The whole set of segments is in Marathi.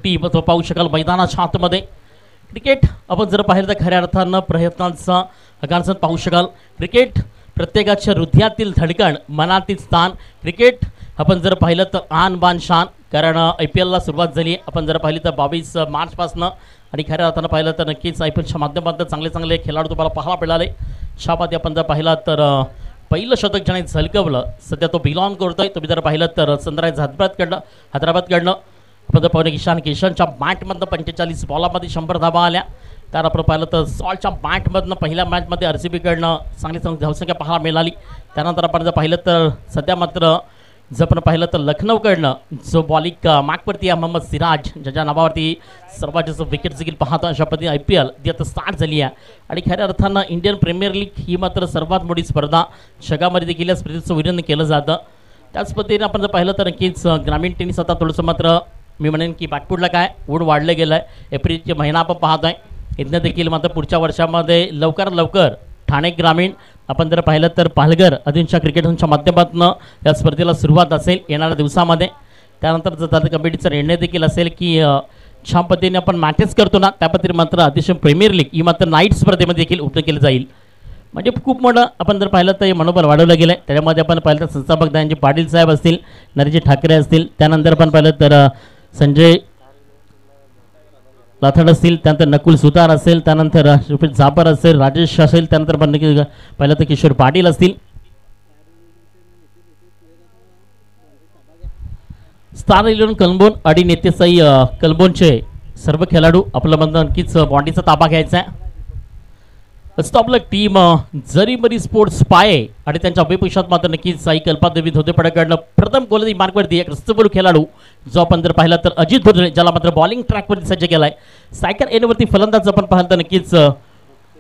टी पाहू शकाल मैदानाच्या आतमध्ये क्रिकेट आपण जर पाहिलं तर खऱ्या अर्थानं प्रयत्नांचा आगासन पाहू शकाल। क्रिकेट प्रत्येकाच्या हृदयातील धडकन मनातील स्थान क्रिकेट आपण जर पाहिलं तर आन बान शान कारण IPL ला सुरुवात झाली आपण जर पाहिली तर 22 मार्चपासून आणि खऱ्या अर्थानं पाहिलं तर नक्कीच IPLच्या माध्यमातून चांगले चांगले खेळाडू तुम्हाला पाहायला मिळाले। शाबादी आपण जर पाहिला तर पहिलं शतक ज्याने झळकवलं सध्या तो बिलॉंग करतोय। तुम्ही जर पाहिलं तर सनराइज हैदराबादकडनं आपण जर पाहिलं ईशान किशनच्या बॅटमधनं 45 बॉलामध्ये 100 धावा आल्या। तर आपण पाहिलं तर सॉल्टच्या बॅटमधनं पहिल्या मॅचमध्ये RCBकडनं चांगली धावसंख्या पाहायला मिळाली। त्यानंतर आपण जर पाहिलं तर सध्या मात्र जर आपण पाहिलं तर लखनौकडनं जो बॉलिंग मागवरती आहे मोहम्मद सिराज ज्याच्या नावावरती सर्वात जास्त विकेट देखील पाहतो अशा पद्धतीने IPL ती आता स्टार्ट झाली आहे। आणि खऱ्या अर्थानं इंडियन प्रीमियर लीग ही मात्र सर्वात मोठी स्पर्धा जगामध्ये देखील या स्पर्धेचं विधान केलं जातं। त्याच पद्धतीने आपण जर पाहिलं तर नक्कीच ग्रामीण टेनिस आता थोडंसं मात्र मी म्हणेन की बॅकफूटला काय ऊड वाढलं गेलं आहे। एप्रिलचे महिना आपण पाहतोय इथनं देखील मात्र पुढच्या वर्षामध्ये लवकरात लवकर ठाणे ग्रामीण आपण जर पाहिलं तर पालघर अधीनच्या क्रिकेटच्या माध्यमातून या स्पर्धेला सुरुवात असेल येणाऱ्या दिवसामध्ये। त्यानंतर जर कमिटीचा निर्णय देखील असेल की छान पद्धतीने आपण मॅचेस करतो ना त्या पद्धतीने मात्र अतिशय प्रीमियर लीग ही मात्र नाईट स्पर्धेमध्ये देखील उपयोग केलं जाईल। म्हणजे खूप मोठं आपण जर पाहिलं तर हे मनोबल वाढवलं गेलं आहे। त्याच्यामध्ये आपण पाहिलं तर संस्थापक त्यांचे पाटील साहेब असतील नरजी ठाकरे असतील त्यानंतर आपण पाहिलं तर संजय लाथड असतील त्यानंतर नकुल सुतार असेल त्यानंतर रुपेश झापर असेल राजेश असेल त्यानंतर पण पाहिलं तर किशोर पाटील असतील। स्टार 11 कलंबोन आणि नेतेसाई कलंबोनचे सर्व खेळाडू आपलं म्हणजे नक्कीच बॉन्डीचा ताबा घ्यायचा आहे। स्टॉपला टीम जरीमरी स्पोर्ट्स पाये आणि त्यांच्या अभिपेक्षात मात्र नक्कीच साई कल्पादेवी धोतेपडाकडनं प्रथम गोलंदाजी मार्गवरती एक रस्तबोल खेळाडू जो आपण जर पाहिला तर अजित धोत्रे ज्याला मात्र बॉलिंग ट्रॅकवरती सज्ज केलाय। सायकल एनवरती फलंदाज आपण पाहिलं तर नक्कीच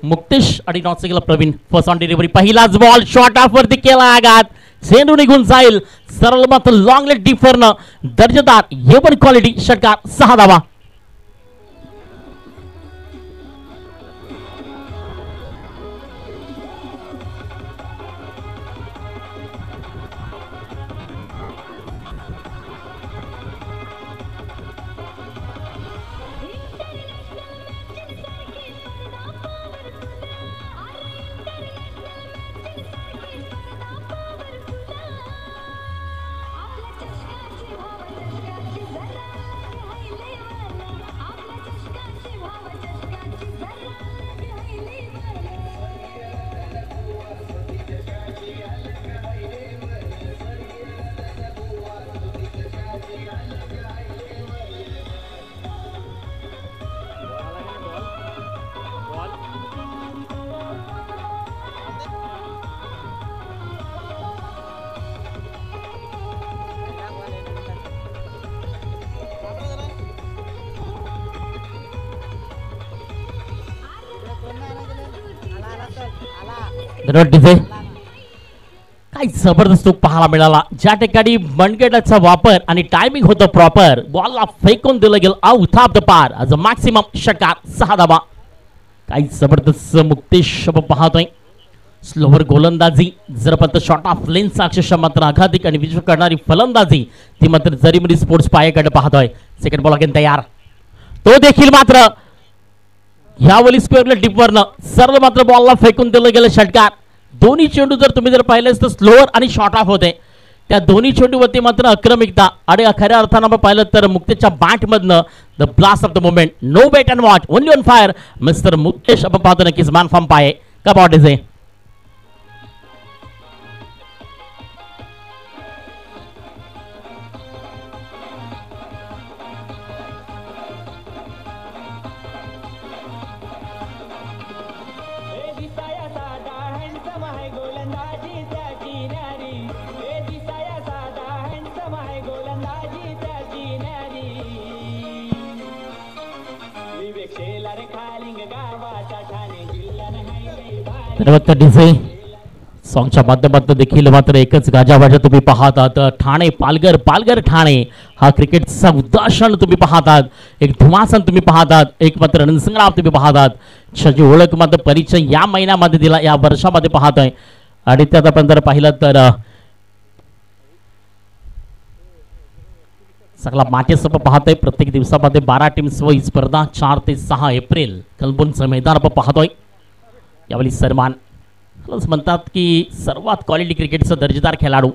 मुक्तेश आणि not single Praveen first on delivery पहिलाच बॉल शॉर्ट ऑफ वरती केला आघात चेंडू निघून जाईल सरळ मात्र लॉंग लेग डिफरनं दर्जेदार एवन क्वालिटी षटकार 6 धावा। काय जबरदस्त पाहायला मिळाला ज्या ठिकाणी मनगटाचा वापर आणि टायमिंग होतं प्रॉपर बॉलला फेकून दिलं गेलं आउट ऑफ द पार ॲज अ मॅक्सिमम षटकार 6 धावा। काय जबरदस्त मुक्तेश पाहतोय स्लोवर गोलंदाजी जर पण शॉर्ट ऑफ लेन्सचा अक्षरशः मात्र आघातिक आणि विश्व करणारी फलंदाजी ती मात्र जरीमरी स्पोर्ट्स पायाकडे पाहतोय। सेकंड बॉल अगेन तयार तो देखील मात्र ह्यावली स्क्वेअरला डिपवरनं सरळ मात्र बॉलला फेकून दिलं गेलं षटकार। दोन्ही चेंडू जर तुम्ही जर पाहिलेस तर स्लोअर आणि शॉर्ट ऑफ होते त्या दोन्ही चेंडूवरती मात्र आक्रमिकता आणि खऱ्या अर्थानं आपण पाहिलं तर मुक्तेशच्या बॅटमधनं the blast of the moment no bet and watch only on fire mister Muktesh आपण पाहतो नक्कीच मॅन फ्रॉम पाये का बॉट इज ए डीजे सॉंगच्या माध्यमातून देखील मात्र एकच गाजावाजा तुम्ही पाहतात ठाणे पालघर पालघर ठाणे हा क्रिकेटचा उद्दाशन तुम्ही पाहतात एक धुमासन तुम्ही पाहतात एक मात्र रणसंग्राम तुम्ही पाहतात ज्याची ओळख मात्र परिचय या महिन्यामध्ये दिला या वर्षामध्ये पाहतोय आणि त्यात आपण जर पाहिलं तर सगळा मॅचेस आपण पाहतोय प्रत्येक दिवसामध्ये 12 टीम्स व ही स्पर्धा 4 ते 6 एप्रिल कलबुर्गीचं मैदान आपण पाहतोय। यावेळी सन्मान म्हणतात की सर्वात क्वालिटी क्रिकेटचा दर्जेदार खेळाडू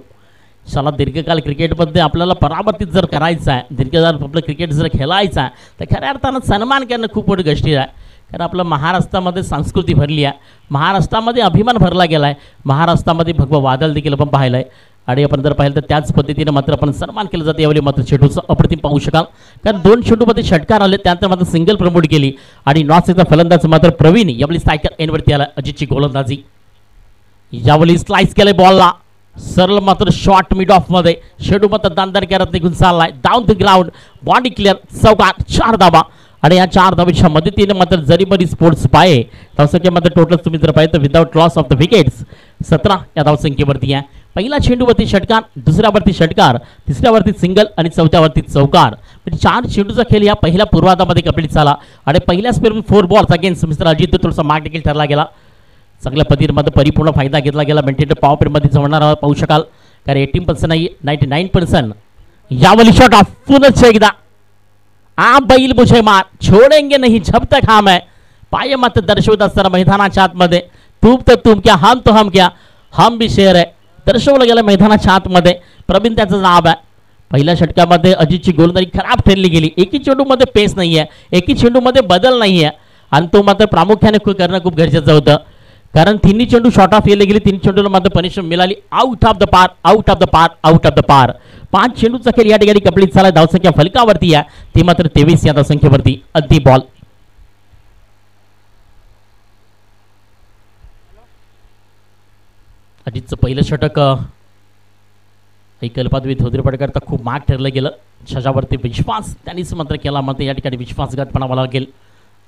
शाला दीर्घकाल क्रिकेटमध्ये आपल्याला परावर्तित जर करायचं आहे, दीर्घकाल आपलं क्रिकेट जर खेळायचं आहे तर खऱ्या अर्थानं सन्मान करणं खूप मोठी गोष्ट आहे। कारण आपलं महाराष्ट्रामध्ये संस्कृती भरली आहे, महाराष्ट्रामध्ये अभिमान भरला गेला आहे, महाराष्ट्रामध्ये भगवं वादळ देखील आपण पाहिलं आहे आणि आपण जर पाहिलं तर त्याच पद्धतीने मात्र आपण सन्मान केलं जातं। यावेळी मात्र चेंडूचं अप्रतिम पाहू शकाल, कारण 2 चेंडूमध्ये षटकार आले, त्यानंतर मात्र सिंगल प्रमोट केली आणि नॉर्थ फलंदाज मात्र प्रवीण यावेळी स्ट्रायकर एंडवरती आला। अजितची गोलंदाजी यावेळी स्लाइस केले बॉलला सरळ मात्र शॉर्ट मिड ऑफ मध्ये शेडू मात्र दानदार करत निघून चाललाय down the ground body clear चौकार 4 धाबा आणि या 4 धाबीच्या मदतीने मात्र जरीमरी स्पोर्ट्स पाये धावसंख्या मात्र टोटल तुम्ही जर पाहिलं तर without loss of the wickets 17 या धावसंख्येवरती आहे। पहिला चेंडूवरती षटकार, दुसऱ्यावरती षटकार, तिसऱ्यावरती सिंगल आणि चौथ्यावरती चौकार, म्हणजे 4 चेंडूचा खेळ या पहिल्या पूर्वार्धामध्ये कंप्लीट झाला आणि पहिल्या स्पेअरमध्ये 4 बॉल्स अगेन्स्ट मिस्टर अजित थोडासा मार्क देखील ठरला गेला। चांगल्या पद्धतीमध्ये परिपूर्ण फायदा घेतला गेला। मेंटेन पॉवर प्लेमध्ये जमणार पाहू शकाल, कारण 18% नाही 99%। यावली शॉट ऑफ पुनः एकदा आप बैल मुझे मार छोड़ेंगे नहीं जब तक हम है पाय मात्र दर्शवत असताना मैदानाच्या आतमध्ये तुम तर तुम क्या हम क्या हम भी शेर है दर्शवलं गेलं मैदानाच्या आतमध्ये। प्रवीण त्याचं नाव आहे। पहिल्या षटकामध्ये अजितची गोलंदाजी खराब ठरली गेली, एकी चेंडूमध्ये पेस नाही आहे, एकी चेंडूमध्ये बदल नाही आहे आणि तो मात्र प्रामुख्याने करणं खूप गरजेचं होतं, कारण तिन्ही चेंडू शॉर्ट ऑफ केले गेले, तिन्ही चेंडूला मात्र पनिशमेंट मिळाली। आउट ऑफ द पार आउट ऑफ द पार आउट ऑफ द पार 5 चेंडूचा खेळ या ठिकाणी कंप्लीट झाला। धावसंख्या फलकावरती आहे ती मात्र 23 या धावसंख्येवरती। अगदी बॉल अजितचं पहिलं षटक कल्पाद्वी धोदरीपड करता खूप माग ठरलं गेलं, त्याच्यावरती विश्वास त्यांनीच मात्र केला, मात्र या ठिकाणी विश्वासघात म्हणावा लागेल,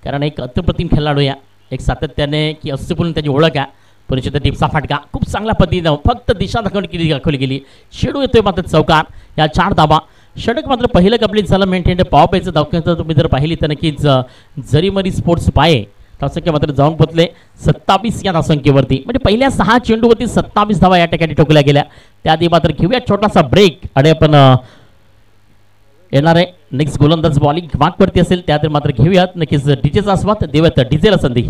कारण एक अप्रतिम खेळाडू या एक सातत्याने की अस्तित्वपूर्ण त्याची ओळख आहे। परिचित टीमचा फटका खूप चांगल्या पद्धतीने फक्त दिशा दाखवली गेली, शेडू येतोय मात्र चौकार या 4 धाबा। षटक मात्र पहिलं कंप्लीट झालं। मेंटेन पॉवर प्लेचं धावसंख्या तुम्ही जर पाहिली तर नक्कीच जरीमरी स्पोर्ट्स पाये धावसंख्या मात्र जाऊन पोचले 27 या धावसंख्येवरती, म्हणजे पहिल्या 6 चेंडूवरती 27 धावा या ठिकाणी ठोकल्या गेल्या। त्याआधी मात्र घेऊया छोटासा ब्रेक आणि आपण येणार आहे नेक्स्ट गोलंदाज बॉलिंग मार्कवरती असेल त्यात मात्र घेऊयात नक्कीच डीजेचा आस्वाद देऊयात डीजेला संधी।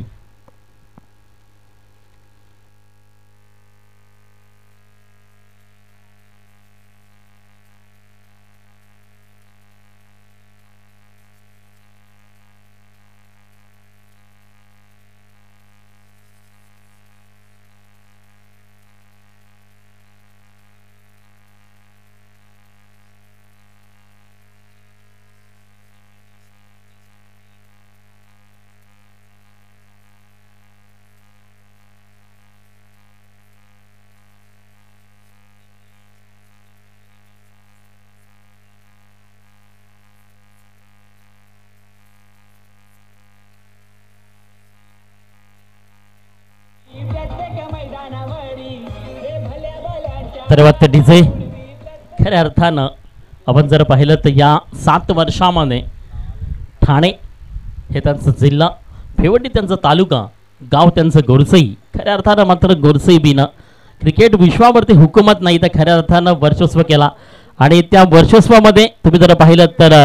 तर डीजे खऱ्या अर्थानं आपण जर पाहिलं तर या 7 वर्षामध्ये ठाणे हे त्यांचं जिल्हा, फेवडी त्यांचा तालुका, गाव त्यांचं गोरसई, खऱ्या अर्थानं मात्र गोरसई बीनं क्रिकेट विश्वावरती हुकूमत नाही तर खऱ्या अर्थानं वर्चस्व केला आणि त्या वर्चस्वामध्ये तुम्ही जर पाहिलं तर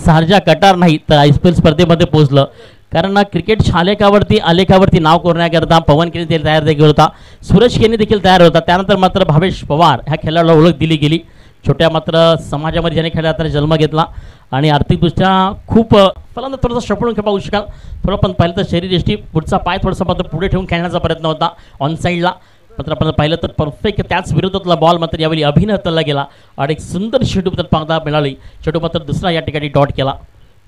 सारजा कटार नाही तर IPL स्पर्धेमध्ये पोहोचलं, कारण क्रिकेट आलेखावरती नाव करण्याकरता पवन केनी देखील तयार देखील होता, सूरज केनी देखील तयार होता। त्यानंतर मात्र भावेश पवार ह्या खेळाडूला ओळख दिली गेली, छोट्या मात्र समाजामध्ये ज्याने खेळाडूने जन्म घेतला आणि आर्थिकदृष्ट्या खूप फलंदाज थोडासा शपळून पाहू शकाल, थोडं पण पाहिलं तर शरीरयष्टी पुढचा पाय थोडासा मात्र पुढे ठेवून खेळण्याचा प्रयत्न होता ऑन साईडला, मात्र आपण पाहिलं तर परफेक्ट त्याच विरोधातला बॉल मात्र यावेळी अभिनय हाताळला गेला आणि एक सुंदर शेडू पाहता मिळाली। शेडू मात्र दुसरा या ठिकाणी डॉट केला,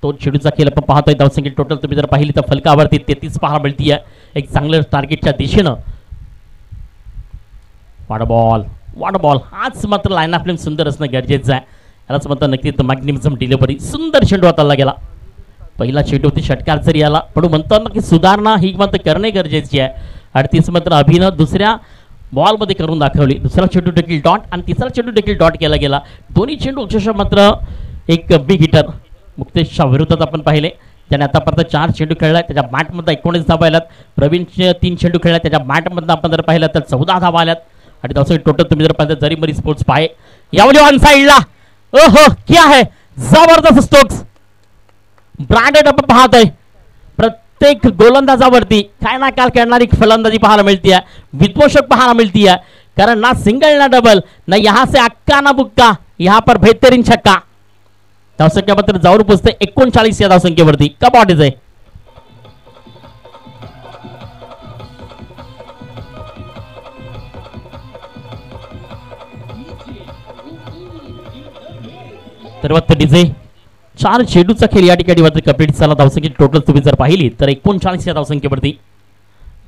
तो शेडूचा खेळ आपण पाहतोय। धावसंख्या टोटल तुम्ही जर पाहिली तर फलकावरती 33 पाहायला मिळती आहे, एक चांगलं टार्गेटच्या दिशेनं। वाड बॉल हाच मात्र लाईन आपल्या सुंदर असणं गरजेचं आहे, यालाच मात्र नक्कीच मॅग्निझम डिलिव्हरी सुंदर शेंडू हाताळला गेला। पहिला चेंडूवरती षटकार जरी आला पण म्हणतो ना की सुधारणा ही मात्र करणे गरजेची आहे आणि तीच मात्र अभिनय दुसऱ्या बॉलमध्ये करून दाखवली। दुसरा चेंडू देखील डॉट आणि तिसरा चेंडू देखील डॉट केला गेला। दोन्ही चेंडू अक्षरशः मात्र एक बिग हिटर मुक्तेशच्या विरोधात आपण पाहिले, त्याने आतापर्यंत 4 चेंडू खेळला, त्याच्या बॅटमध्ये 19 धावा आल्यात। प्रवीणचे 3 चेंडू खेळला, त्याच्या बॅटमधनं आपण जर पाहिलं तर 14 धावा आल्यात आणि त्याचं टोटल तुम्ही जर पाहिलं जरीमरी स्पोर्ट्स पाहे यावेळी ऑन साइडला ओहो क्या है जबरदस्त स्ट्रोक्स ब्रँडेड आपण पाहतोय. प्रत्येक गोलंदाजावरती काय ना काय खेळणारी फलंदाजी पाहायला मिळते, विध्वंसक पाहायला मिळती है. कारण ना सिंगल ना डबल ना यहाँ से अक्का ना बुक्का, यहाँ पर बेहतरीन छक्का. धावसंख्या मात्र जाऊन पोचते 39 या धावसंख्येवरती. कपाटीच आहे. तर डीजे 4 चेंडूचा खेळ या ठिकाणी मात्र कंप्लीट झाला. धावसंख्या टोटल तुम्ही जर पाहिली तर 39 या धावसंख्येवरती.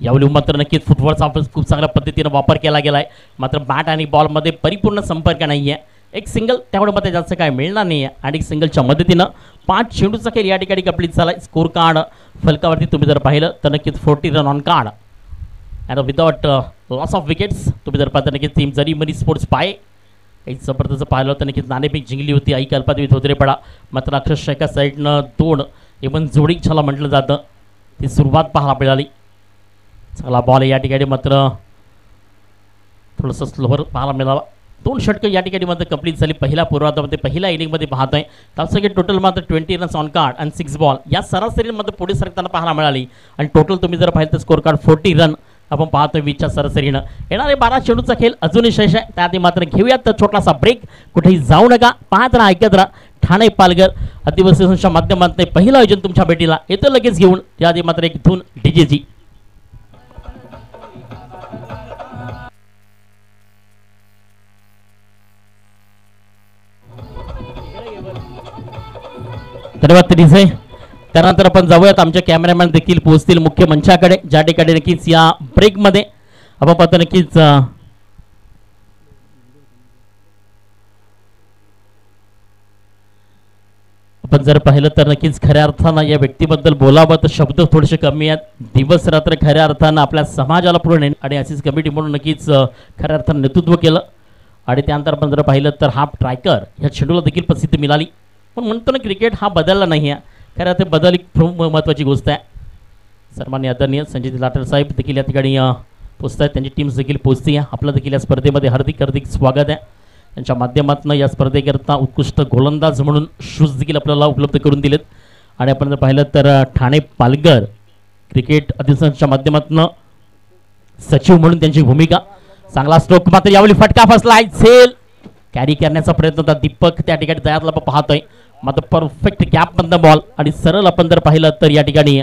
यावेळी मात्र नक्कीच फुटबॉलचा खूप चांगल्या पद्धतीने वापर केला गेलाय. मात्र बॅट आणि बॉलमध्ये परिपूर्ण संपर्क नाही आहे. एक सिंगल त्यामुळे मध्ये जास्त काय मिळणार नाही आहे आणि सिंगलच्या मदतीनं 5 चेंडूचा खेळ या ठिकाणी कंप्लीट झालाय. स्कोर कार्ड फलकावरती तुम्ही जर पाहिलं तर नक्कीच 40 run on card and without loss of wickets. तुम्ही जर पाहता नक्कीच टीम जरी मनी स्पोर्ट्स पाय एक जबरदस्त पाहिलं होतं. नक्कीच नाणेफेक जिंकली होती. आई कल्पादेवी धोत्रेपडा मात्र अक्षरशः एका साईडनं 2 इव्हन जोडी छाला म्हटलं जातं ती सुरुवात पाहायला मिळाली. चांगला बॉल या ठिकाणी मात्र थोडंसं स्लोवर पाहायला मिळाला. 2 षटकं या ठिकाणी मात्र कंप्लीट झाली पहिल्या पूर्वार्धामध्ये. पहिल्या इनिंगमध्ये पाहतोय त्यासाठी टोटल मात्र 20 रन्स ऑन कार्ड आणि 6 बॉल या सरासरीमध्ये पुढे सरकताना पाहायला मिळाली. आणि टोटल तुम्ही जर पाहिलं तर स्कोर कार्ड 40 रन आपण पाहतोय 20च्या सरासरीनं. येणारे 12 चेंडूचा खेळ अजूनही शेष आहे. त्याआधी मात्र घेऊयात तर छोटासा ब्रेक. कुठेही जाऊ नका, पाहत राहा, ऐकत राहा. ठाणे पालघर अतिवस्तीच्या माध्यमातून पहिलं आयोजन तुमच्या भेटीला येतं लगेच घेऊन. त्याआधी मात्र एक धून डीजेची. धन्यवाद डीजे. त्यानंतर आपण जाऊयात आमचे कॅमेरामॅन देखील पोहोचतील मुख्य मंचाकडे ज्या ठिकाणी नक्कीच या ब्रेकमध्ये आपण पाहतो नक्कीच आपण जर पाहिलं तर नक्कीच खऱ्या अर्थानं या व्यक्तीबद्दल बोलावं तर शब्द थोडेसे कमी आहेत. दिवस रात्र खऱ्या अर्थानं आपल्या समाजाला पुढे आणि अशीच कमिटी म्हणून नक्कीच खऱ्या अर्थानं नेतृत्व केलं. आणि त्यानंतर आपण जर पाहिलं तर हा ट्रायकर ह्या चेंडूला देखील प्रसिद्धी मिळाली. पण म्हणतो ना क्रिकेट हा बदलला नाही आहे. खरं ते बदल एक महत्त्वाची गोष्ट आहे. सन्माननीय आदरणीय संजय लाटर साहेब देखील या ठिकाणी पोचत आहेत. त्यांची टीम्स देखील पोचते आहे. आपलं देखील या स्पर्धेमध्ये हार्दिक स्वागत आहे. त्यांच्या माध्यमातून या स्पर्धेकरता उत्कृष्ट गोलंदाज म्हणून शूज देखील आपल्याला उपलब्ध करून दिलेत. आणि आपण जर पाहिलं तर ठाणे पालघर क्रिकेट अधिसंघाच्या माध्यमातून सचिव म्हणून त्यांची भूमिका. चांगला स्ट्रोक मात्र यावेळी फटका फसला. झेल कॅरी करण्याचा प्रयत्न होता दीपक त्या ठिकाणी दयातला पाहतोय. मात्र परफेक्ट गॅप मधनं बॉल आणि सरळ आपण जर पाहिलं तर या ठिकाणी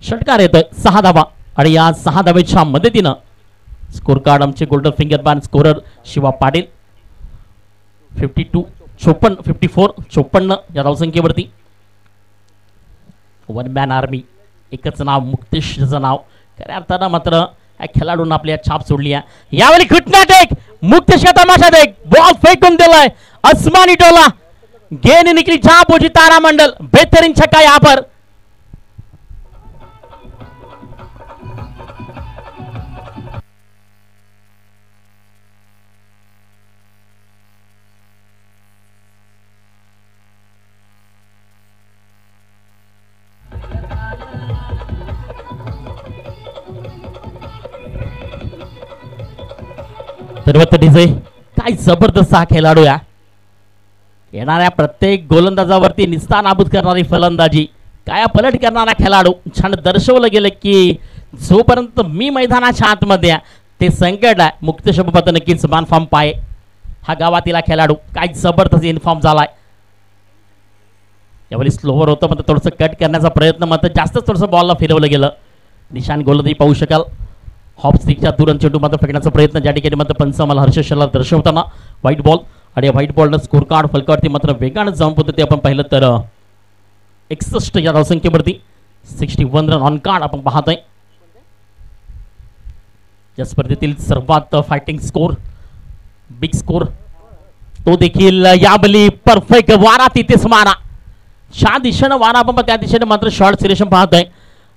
षटकार येतोय 6 धावा. आणि या 6 धावेच्या मदतीनं स्कोर कार्ड आमचे गोल्डन फिंगर बार स्कोरर शिवा पाटील 54 या धावसंख्येवरती. वन मॅन आर्मी एकच नाव मुक्तेशचं नाव. खऱ्या अर्थानं मात्र या खेळाडूंना आपल्या छाप सोडली आहे. यावेळी घुटण्यात एक मुक्तेश तमाशात एक बॉल फेकून दिलाय आसमानी टोला. गेंद निकली जहां पहुंची तारामंडल. बेहतरीन छक्का यहाँ पर. डीजे काय जबरदस्त हा खेळाडू या. येणाऱ्या प्रत्येक गोलंदाजावरती निस्तानाबूत करणारी फलंदाजी, काय पलट करणारा खेळाडू. छान दर्शवलं गेलं की जोपर्यंत मी मैदानाच्या आतमध्ये आहे ते संकट आहे. मुक्तेश बाबा नक्कीच मान फॉर्म पाय हा गावातील खेळाडू काय जबरदस्त इन्फॉर्म झालाय. यावेळी स्लोवर होतं मात्र थोडंसं कट करण्याचा प्रयत्न मात्र जास्तच थोडंसं बॉलला फिरवलं गेलं. निशान गोलंदाजी पाहू शकाल. हॉप स्टिकच्या दुरण चेंडू मात्र फेकण्याचा प्रयत्न ज्या ठिकाणी मात्र पंचामाला हर्षशाला दर्शवताना व्हाईट बॉल. आणि व्हाईट बॉलनं स्कोर कार्ड फलकावरती मात्र वेगानं जाऊन पद्धती आपण पाहिलं तर 61 या धावसंख्येवरती 61 रन ऑन कार्ड आपण पाहतोय. या स्पर्धेतील सर्वात फायटिंग स्कोर बिग स्कोर तो देखील याबली परफेक्ट वारा तिथेच मारा. ज्या दिशेनं वारा आपण त्या दिशेने मात्र शॉर्ट सिलेक्शन पाहतोय.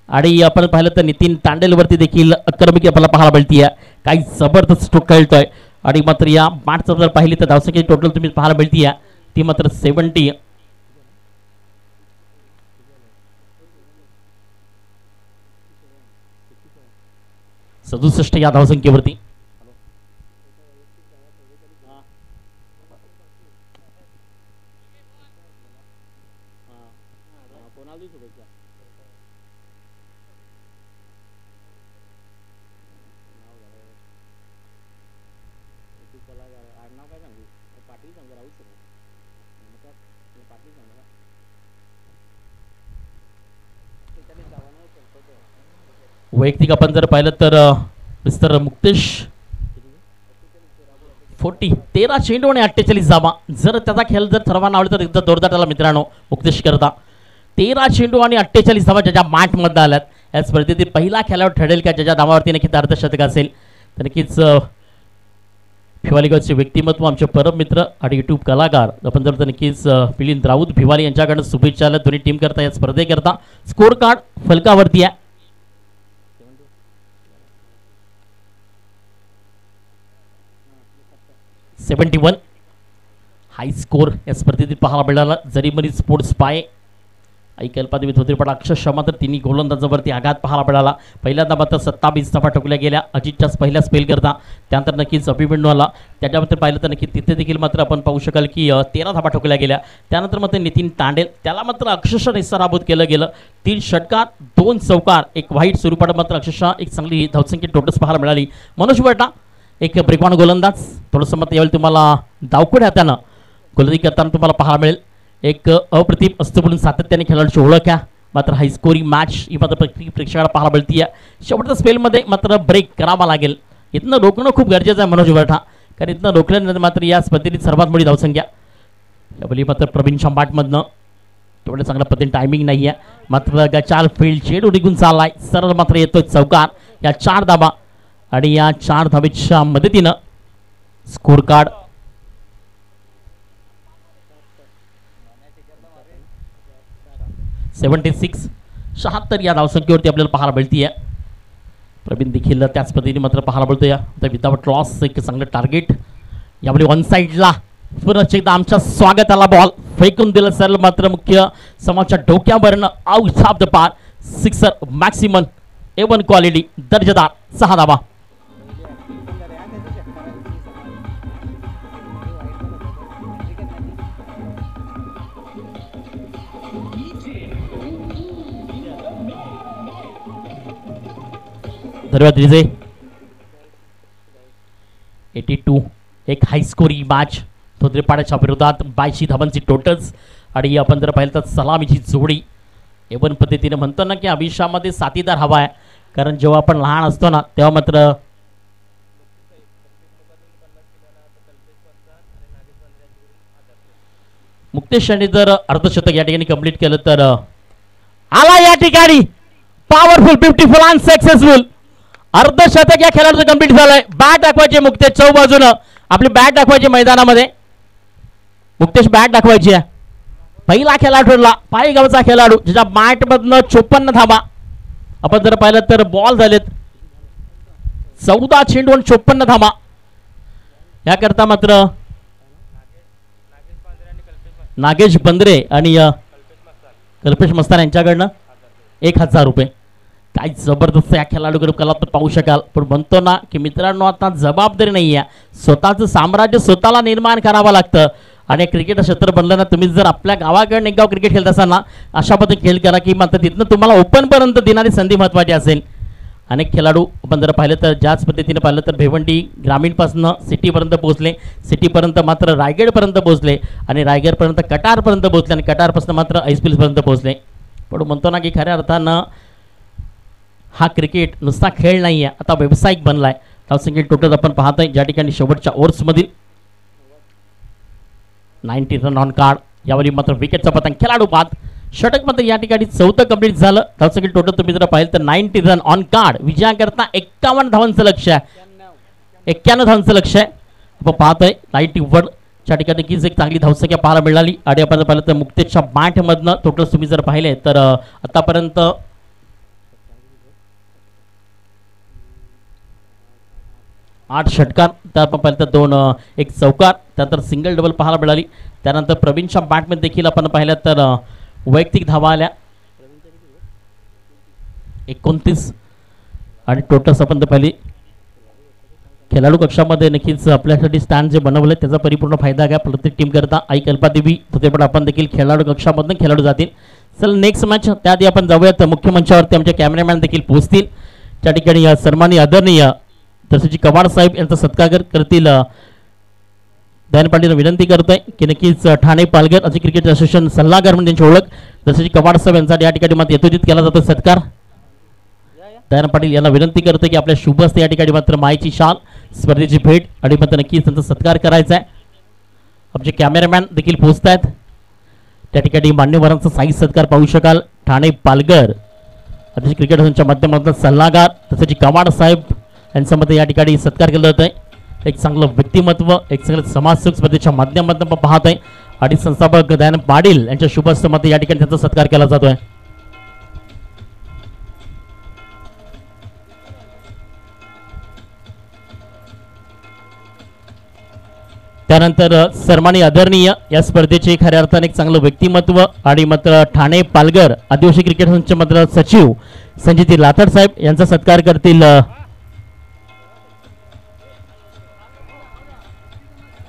आणि आपण पाहिलं तर नितीन तांडेलवरती देखील आक्रमक आपल्याला पाहायला मिळते. काही जबरदस्त स्ट्रोक खेळतोय. आणि मात्र या मॅचचं जर पाहिली तर धावसंख्या टोटल तुम्ही पाहायला मिळते ती मात्र 70 67 या धावसंख्येवरती. वैयक्तिक आपण जर पाहिलं तर मिस्टर मुक्तेश 13 चेंडू आणि 48 धावा. जर त्याचा खेळ जर सर्वांना आवडला तर एकदा जोरदार त्याला मित्रांनो मुक्तेश करता. 13 चेंडू आणि 48 धावा ज्याच्या मॅचमध्ये आल्यात. या स्पर्धेतील पहिला खेळाडू ठरेल का ज्याच्या धावावरती नक्कीच अर्धशतक असेल. तर नक्कीच भिवालीगडचे व्यक्तिमत्व आमचे परम मित्र आणि यूट्यूब कलाकार आपण जर नक्कीच मिलिंद राऊत भिवाली यांच्याकडून शुभेच्छा दोन्ही टीम करता या स्पर्धेकरता. स्कोर कार्ड फलकावरती आहे. 71 हाय स्कोर या स्पर्धेतील पाहायला मिळाला. जरीमरी स्पोर्ट्स पाय ऐकल्पादेवी होते पण अक्षरशः मात्र तिन्ही गोलंदाजावरती आघात पाहायला मिळाला. पहिल्यांदा मात्र 27 धावा ठोकल्या गेल्या अजितच्याच पहिल्या स्पेल करता. त्यानंतर नक्कीच अभिमन्यू आला. त्याच्यामध्ये पाहिलं तर नक्की तिथे देखील मात्र आपण पाहू शकाल की 13 धावा ठोकल्या गेल्या. त्यानंतर मात्र नितीन तांडेल त्याला मात्र अक्षरशः निस्साराभूत केलं गेलं. 3 षटकार 2 चौकार 1 वाईट स्वरूपात मात्र अक्षरशः एक चांगली धावसंख्या टोटल्स पाहायला मिळाली. मनोज वटा एक ब्रेकॉन गोलंदाज थोडंसं मग यावेळी तुम्हाला डावखोड हातानं गोलंदाजी करताना तुम्हाला पाहायला मिळेल. एक अप्रतिम असतो म्हणून सातत्याने खेळाडूची ओळख आहे. मात्र हाय स्कोरिंग मॅच ही मात्र प्रेक्षकाला पाहायला मिळते. शेवटच्या स्पेलमध्ये मात्र ब्रेक करावा लागेल. इथनं रोखणं खूप गरजेचं आहे मनोज वटा कारण इथनं रोखल्यानंतर मात्र या स्पर्धेतील सर्वात मोठी धावसंख्या यावेळी मात्र प्रवीण शंभाटमधनं तेवढं चांगल्या पद्धतीने टायमिंग नाही आहे. मात्र 4 फील्ड चेंडू निघून चाललाय सरळ मात्र येतोय चौकार. या 4 धावा आणि या 4 धावेच्या मदतीनं स्कोर कार्ड 76 या धावसंख्येवरती आपल्याला पाहायला मिळते. प्रवीण देखील त्याच पद्धतीने मात्र पाहायला मिळतोय. तर विदाउट लॉस एक चांगलं टार्गेट यावेळी वन साईडला पुन्हा एकदा आमच्या स्वागताला बॉल फेकून दिलं सर मात्र मुख्य समाजच्या डोक्यावरनं आउट ऑफ द पार. सिक्सर मॅक्सिमम A1 क्वालिटी दर्जेदार 6 धावा. धन्यवाद विजय. 82 एक हाय स्कोरिंग मॅच धोत्रेपाड्याच्या विरोधात 82 धावांची टोटल्स आणि आपण जर पाहिलं तर सलामीची जोडी A1 पद्धतीने म्हणतो ना की अभिषामध्ये साथीदार हवा आहे. कारण जेव्हा आपण लहान असतो ना तेव्हा मात्र मुक्तेश यांनी जर अर्धशतक या ठिकाणी कंप्लीट केलं तर आला या ठिकाणी पॉवरफुल ब्युटिफुल अँड सक्सेसफुल अर्धशतक या खेळाडूचं कंप्लीट झालंय. बॅट दाखवायची मुक्तेश चौ बाजूनं आपली बॅट दाखवायची मैदानामध्ये. मुक्तेश बॅट दाखवायची आहे. पहिला खेळाडू ठरला पायगावचा खेळाडू ज्याच्या बॅटमधनं 54 धावा आपण जर पाहिलं तर बॉल झालेत 14 चेंडू आणि 54 धावा. याकरता मात्र नागेश बंद्रे आणि कल्पेश मस्तान यांच्याकडनं 1000 रुपये. काय जबरदस्त या खेळाडूकडे कला तर पाहू शकाल. पण म्हणतो ना की मित्रांनो आता जबाबदारी नाही आहे. स्वतःचं साम्राज्य स्वतःला निर्माण करावं लागतं. आणि क्रिकेट क्षेत्र बनलं ना तुम्ही जर आपल्या गावाकडे एक गाव क्रिकेट खेळत असाल ना अशा पद्धतीने खेळ करा की मात्र तिथनं तुम्हाला ओपनपर्यंत देणारी संधी महत्त्वाची असेल. अनेक खेळाडू आपण जर पाहिलं तर ज्याच पद्धतीने पाहिलं तर भिवंडी ग्रामीणपासून सिटीपर्यंत पोहोचले. सिटीपर्यंत मात्र रायगडपर्यंत पोहोचले आणि रायगडपर्यंत कटारपर्यंत पोहोचले आणि कटारपासून मात्र ऐसपीलपर्यंत पोहोचले. पण म्हणतो ना की खऱ्या अर्थानं हा क्रिकेट नुसता खेळ नाही आहे आता व्यावसायिक बनला आहे. धावसंख्या टोटल आपण पाहतोय ज्या ठिकाणी शेवटच्या ओव्हर्समधील 90 रन ऑन कार्ड. यावेळी मात्र विकेटचा पतंग खेळाडू बाद षटक मात्र या ठिकाणी 4थं कंप्लीट झालं. धावसंख्या टोटल तुम्ही जर पाहिलं तर 90 रन ऑन कार्ड. विजयाकरता 51 धावांचं लक्ष आहे. 91 धावांचं लक्ष आहे. आपण पाहतोय 91 च्या ठिकाणी कीच एक चांगली धावसंख्या पाहायला मिळाली. आणि आपण पाहिलं तर मुक्तेशच्या बॅटमधनं टोटल तुम्ही जर पाहिले तर आतापर्यंत 8 षटकार त्या आपण पाहिलं तर 2 एक चौकार त्यानंतर सिंगल डबल पाहायला मिळाली. त्यानंतर प्रवीणच्या बॅटमध्ये देखील आपण पाहिलं तर वैयक्तिक धावा आल्या 29 आणि टोटल्स आपण तर पाहिली. खेळाडू कक्षामध्ये नक्कीच आपल्यासाठी स्टँड जे बनवले त्याचा परिपूर्ण फायदा घ्या प्रत्येक टीम करता. आई कल्पादेवी तिथे पण आपण देखील खेळाडू कक्षामधून खेळाडू जातील. चल नेक्स्ट मॅच त्याआधी आपण जाऊयात मुख्य मंचावरती आमचे कॅमेरामॅन देखील पोहोचतील. त्या ठिकाणी सन्माननीय आदरणीय तसेच कवाड साहेब यांचा सत्कार करतील. दयान पाटील विनंती करतोय की नक्कीच ठाणे पालघर असे क्रिकेट असोसिएशन सल्लागार म्हणून त्यांची ओळख तसेच कवाड साहेब यांचा या ठिकाणी मात्र यथोचित केला जातो सत्कार. दयान पाटील यांना विनंती करतोय की आपल्या शुभ हस्ते या ठिकाणी मात्र माईची शाल स्पर्धेची भेट आणि मात्र नक्कीच त्यांचा सत्कार करायचा आहे. आमचे कॅमेरामॅन देखील पोहोचत आहेत. त्या ठिकाणी मान्यवरांचा साई सत्कार पाहू शकाल. ठाणे पालघर अतिशय क्रिकेट असोसिएशनच्या माध्यमातून सल्लागार तसेच कवाड साहेब यांच्यामध्ये या ठिकाणी सत्कार केला जात आहे. एक चांगलं व्यक्तिमत्व एक चांगलं समाजसेवक स्पर्धेच्या माध्यमातून आपण पाहत आहे आणि संस्थापक दयान पाटील यांच्या शुभ हस्ते या ठिकाणी त्यांचा सत्कार केला जातोय. त्यानंतर सन्माननीय आदरणीय या स्पर्धेचे खऱ्या अर्थाने एक चांगलं व्यक्तिमत्व आणि मात्र ठाणे पालघर आदिवासी क्रिकेट संघाचे मात्र सचिव संजिती लाथड साहेब यांचा सत्कार करतील.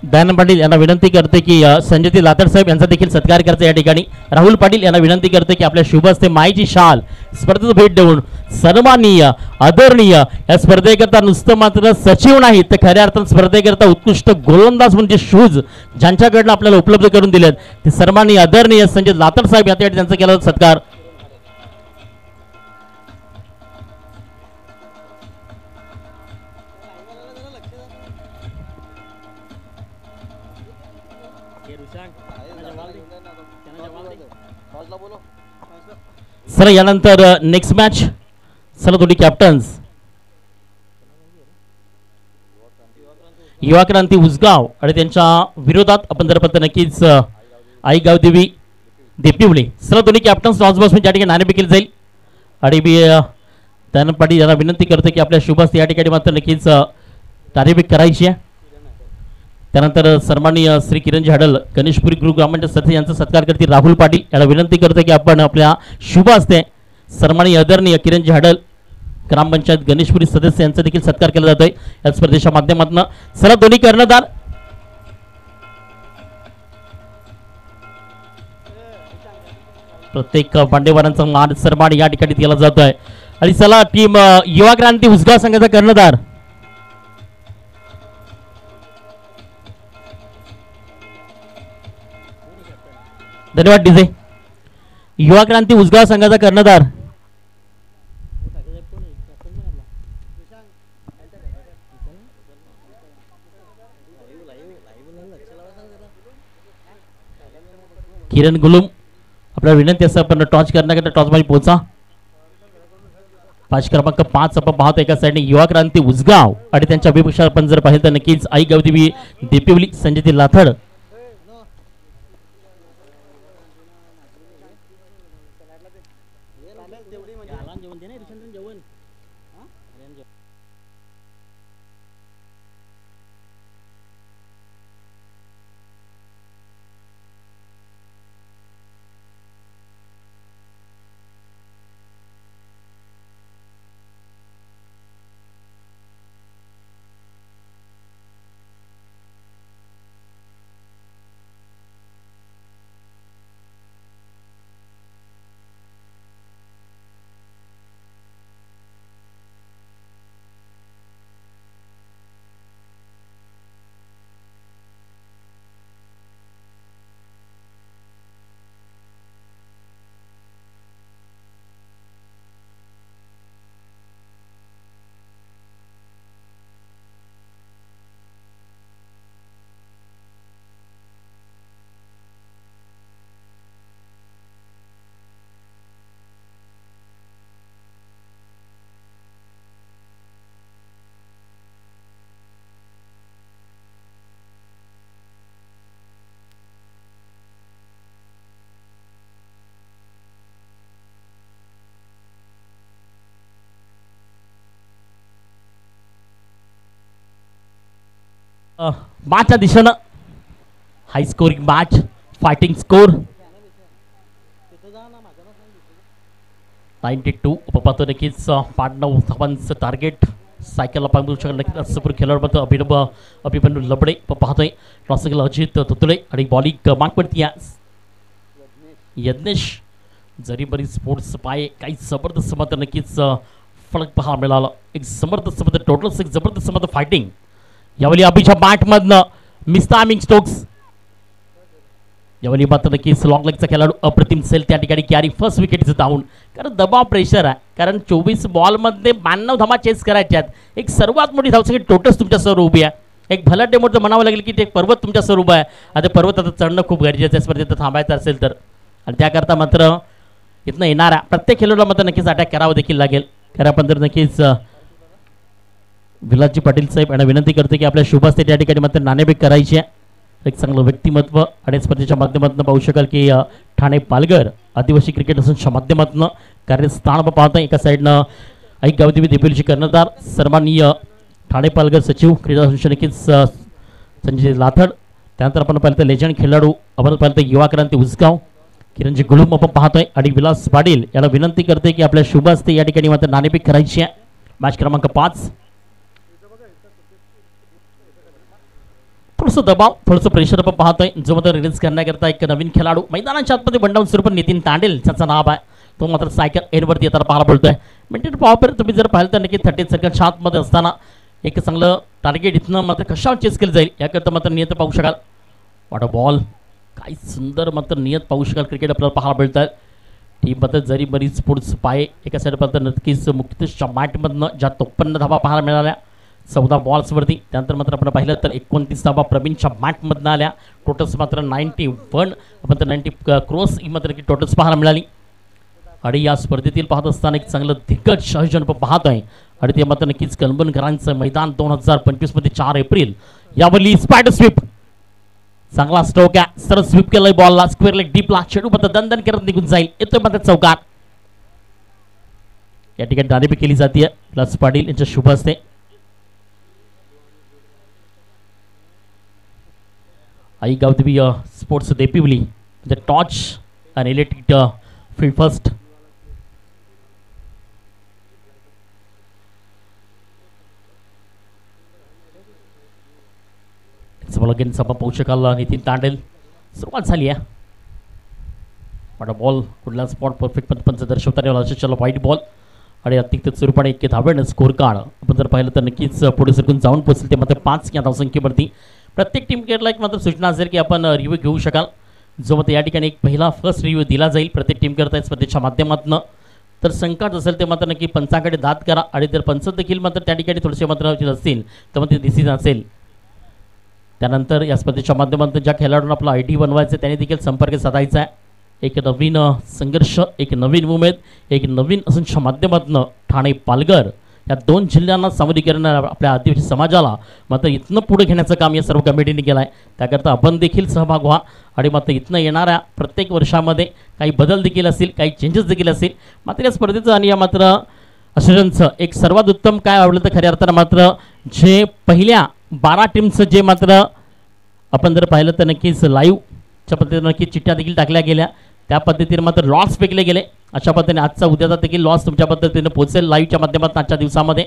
दयानंद पाटील यांना विनंती करते की संजिती लाथड साहेब यांचा देखील सत्कार करते. या ठिकाणी राहुल पाटील यांना विनंती करते की आपल्या शुभ हस्ते माईची शाल स्पर्धेत भेट देऊन सन्माननीय आदरणीय या स्पर्धेकरता नुसतं मात्र सचिव नाही तर खऱ्या अर्थानं स्पर्धेकरता उत्कृष्ट गोलंदाज म्हणजे शूज ज्यांच्याकडनं आपल्याला उपलब्ध करून दिलेत ते सन्माननीय आदरणीय संजित लाथड साहेब या त्यांचा केला सत्कार. सर यानंतर नेक्स्ट मॅच चला दोन्ही कॅप्टन्स युवा क्रांती उसगाव आणि त्यांच्या विरोधात आपण जर पाहतो नक्कीच आई गावदेवी देपिवली. चला दोन्ही कॅप्टन्स टॉस बॉक्स त्या ठिकाणी नाणेफेक केली जाईल आणि मी दयानंद पाटील यांना विनंती करतो की आपल्या शुभ हस्ते या ठिकाणी मात्र नक्कीच नाणेफेक करायची आहे. त्यानंतर सन्माननीय श्री किरणजी हडल गणेशपुरी गृह ग्रामपंचायत सदस्य यांचा सत्कार करतील. राहुल पाटील यांना विनंती करतो की आपण आपल्या शुभ हस्ते सन्माननीय आदरणीय किरणजी हडल ग्रामपंचायत गणेशपुरी सदस्य यांचा देखील सत्कार केला जातोय या स्पर्धेच्या माध्यमातून. चला दोन्ही कर्णधार प्रत्येक मान्यवरांचा मान सन्मान या ठिकाणी केला जातोय आणि चला टीम युवा क्रांती उसगाव संघाचा कर्णधार धन्यवाद डीजे. युवा क्रांती उसगाव संघाचा कर्णधार किरण गुलुम. आपल्याला विनंती असं आपण टॉच करण्याकरता टॉच मध्ये पोहोचा. पाच क्रमांक 5 आपण पाहतो एका साईडने युवा क्रांती उसगाव आणि त्यांच्या अभिपेक्षा आपण जर पाहिलं तर नक्कीच आई गावदेवी देपिवली संजिती लाथड. मॅचच्या दिशेनं हाय स्कोरिंग मॅच फायटिंग स्कोर 92 पाहतो नक्कीच 5-9 धावांचं टार्गेट सायकलला पाहू शकत नक्कीच असं खेळाडू अभिनव अभिमन्यू लबडे पाहतोय टॉस केला अजित तुतुळे आणि बॉलिंग मागपडती यज्ञेश जरी बरी स्पोर्ट्स पाय काही जबरदस्त मात्र नक्कीच फलक पाहायला मिळाला. एक जबरदस्त मात्र टोटल एक जबरदस्त मात्र फायटिंग यावेळी अभिच्या बॅटमधनं मिस्तामिंग स्टोक्स. यावेळी मात्र नक्कीच लॉंग लेगचा खेळाडू अप्रतिम सेल त्या ठिकाणी कॅरी फर्स्ट विकेटचं धावून. कारण दबाव प्रेशर आहे, कारण 24 बॉलमध्ये 92 धावा चेस करायच्या आहेत. एक सर्वात मोठी धावसंख्या टोटल्स तुमच्यासमोर उभी आहे. एक भलाटे मोठं म्हणावं लागेल की ते पर्वत तुमच्यासमोर उभा आहे. आता पर्वत आता चढणं खूप गरजेचं आहे स्पर्धेत थांबायचं असेल तर. आणि त्याकरता मात्र इथनं येणाऱ्या प्रत्येक खेळाडूला मात्र नक्कीच अटॅक करावं देखील लागेल. कारण आपण तर नक्कीच विलासजी पाटील साहेब यांना विनंती करतो की आपल्या शुभास्ते त्या ठिकाणी मात्र नाणेफेक करायची आहे. एक चांगलं व्यक्तिमत्व आणि स्पर्धेच्या माध्यमातून पाहू शकाल की ठाणे पालघर आदिवासी क्रिकेट असोसिएशनच्या माध्यमातून कार्यस्थान पाहता एका साईडनं ऐक गावदेवी देपिलची कर्णधार सन्माननीय ठाणे पालघर सचिव क्रीडा असोसिएशन नक्कीच संजय लाथड. त्यानंतर आपण पाहिलं तर लेजंड खेळाडू आपण पाहिलं तर युवा क्रांती उसगाव किरणजी गुळूम आपण पाहतोय. आणि विलास पाटील याला विनंती करते की आपल्या शुभास्ते या ठिकाणी मात्र नाणेफेक करायची आहे. मॅच क्रमांक 5. थोडंसं दबाव थोडंसं प्रेशर आपण पाहतोय. जो मात्र रिलीज करण्याकरता एक नवीन खेळाडू मैदानाच्या आतमध्ये बंडाऊन स्वरूप नितीन तांडेल त्याचं नाव आहे. तो मात्र सायकल एनवरती येताना पाहायला बोलतोय. मिनिट पॉवर तुम्ही जर पाहिलं तर नक्की 30 सेकंड आतमध्ये असताना एक चांगलं टार्गेट इथनं मात्र कशावर चेस केलं जाईल याकरता मात्र नियत पाहू शकाल. वॉट अ बॉल, काही सुंदर मात्र नियत पाहू शकाल क्रिकेट आपल्याला पाहायला मिळतं. टीम मात्र जरी बरी स्पोर्ट्स पाय एका साईडपर्यंत नक्कीच मुक्तेशच्या मॅटमधनं ज्या 53 धावा पाहायला मिळाल्या 14 बॉल्सवरती. त्यानंतर मात्र आपण पाहिलं तर 29 धावा प्रवीणच्या मॅटमधनं आल्या. टोटल्स मात्र 91 आपण तर 90 क्रॉस ही मात्र टोटल्स पाहायला मिळाली. आणि या स्पर्धेतील पाहत असताना एक चांगलं दिग्गज आयोजन आपण पाहत आहे. आणि ते मात्र नक्कीच कलबनकरांचं मैदान 2025 मध्ये 4 एप्रिल यावरली स्पायडर स्वीप. चांगला स्ट्रोक आहे, सरळ स्वीप केलंय बॉलला स्क्वेअर लेग डीपला. चेंडू मात्र दणदण करत निघून जाईल. येतोय मात्र चौकार. या ठिकाणी नाणेफेक केली जाते विलास पाटील यांच्या शुभ हस्ते. आई Gavdevi sports Depivali the torch आणि इलेक्ट्रिक फील्ड फर्स्ट. सभा पाहू शकाल नितीन तांडेल. सुरुवात झाली आहे. मोठा बॉल कुठला स्पॉट परफेक्ट पंच दर्शवताना चला व्हाईट बॉल आणि अतिरिक्त स्वरूपाने 1 धावेनं स्कोर कार्ड आपण जर पाहिलं तर नक्कीच पुढे सरकून जाऊन पोहोचेल. ते मात्र 5 या धावसंख्येवरती प्रत्येक टीम केअरला एक मात्र सूचना असेल की आपण रिव्ह्यू घेऊ शकाल. जो मात्र या ठिकाणी एक पहिला फर्स्ट रिव्ह्यू दिला जाईल प्रत्येक टीम करता स्पर्धेच्या माध्यमातून. तर संकट असेल ते मात्र नक्की पंचाकडे दाद करा. आणि जर पंच देखील मात्र त्या ठिकाणी थोडेसे मात्र असतील तर मग ते डिसिजन असेल. त्यानंतर या स्पर्धेच्या माध्यमातून ज्या खेळाडूंना आपला ID बनवायचं त्यांनी देखील संपर्क साधायचा आहे. एक नवीन संघर्ष, एक नवीन उमेद, एक नवीन असंख्य माध्यमातून ठाणे पालघर या 2 जिल्ह्यांना सामाजिकरण आपल्या आदिवासी समाजाला मात्र इथनं पुढे घेण्याचं काम या सर्व कमिटीने केलं आहे. त्याकरता आपण देखील सहभाग व्हा. आणि मात्र इथनं येणाऱ्या प्रत्येक वर्षामध्ये काही बदल देखील असतील, काही चेंजेस देखील असतील. मात्र या स्पर्धेचं आणि या मात्र असोसिएशनचं एक सर्वात उत्तम काय आवडलं तर खऱ्या अर्थानं मात्र जे पहिल्या 12 टीमचं जे मात्र आपण जर पाहिलं तर नक्कीच लाईव्हच्या पद्धतीनं नक्कीच चिठ्ठ्या देखील टाकल्या गेल्या. त्या पद्धतीने मात्र लॉस फेकले गेले. अशा पद्धतीने आजचा उद्याचा देखील लॉस तुमच्या पद्धतीने पोहोचेल लाईव्हच्या माध्यमातून आजच्या दिवसामध्ये.